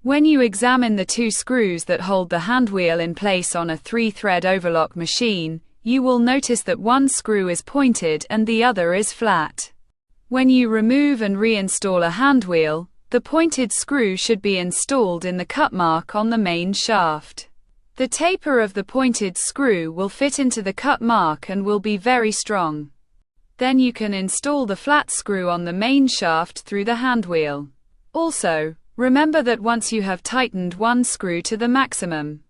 When you examine the two screws that hold the handwheel in place on a 3-thread overlock machine, you will notice that one screw is pointed and the other is flat. When you remove and reinstall a handwheel, the pointed screw should be installed in the cut mark on the main shaft. The taper of the pointed screw will fit into the cut mark and will be very strong. Then you can install the flat screw on the main shaft through the handwheel. Also, remember that once you have tightened one screw to the maximum,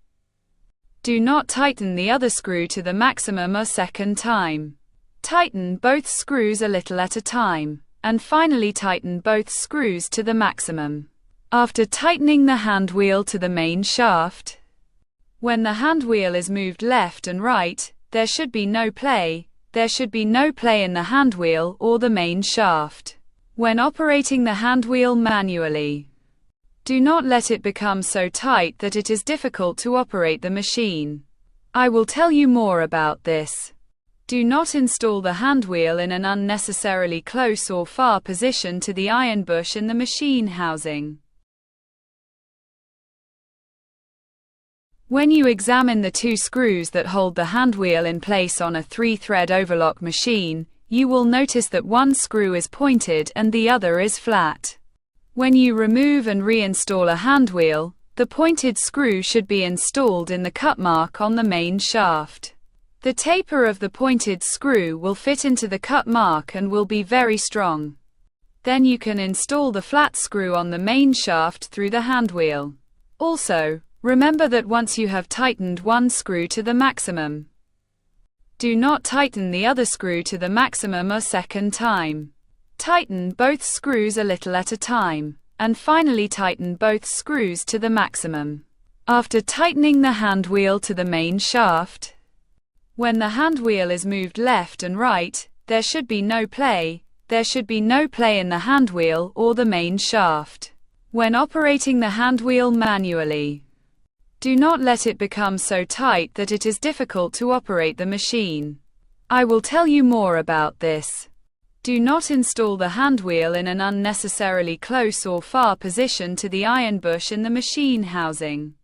do not tighten the other screw to the maximum a second time. Tighten both screws a little at a time, and finally tighten both screws to the maximum. After tightening the handwheel to the main shaft, when the handwheel is moved left and right, there should be no play in the handwheel or the main shaft. When operating the handwheel manually, do not let it become so tight that it is difficult to operate the machine. I will tell you more about this. Do not install the handwheel in an unnecessarily close or far position to the iron bush in the machine housing. When you examine the two screws that hold the handwheel in place on a 3-thread overlock machine, you will notice that one screw is pointed and the other is flat. When you remove and reinstall a handwheel, the pointed screw should be installed in the cut mark on the main shaft. The taper of the pointed screw will fit into the cut mark and will be very strong. Then you can install the flat screw on the main shaft through the handwheel. Also, remember that once you have tightened one screw to the maximum, do not tighten the other screw to the maximum a second time. Tighten both screws a little at a time, and finally tighten both screws to the maximum. After tightening the handwheel to the main shaft, when the handwheel is moved left and right, there should be no play in the handwheel or the main shaft. When operating the handwheel manually, do not let it become so tight that it is difficult to operate the machine. I will tell you more about this. Do not install the handwheel in an unnecessarily close or far position to the iron bush in the machine housing.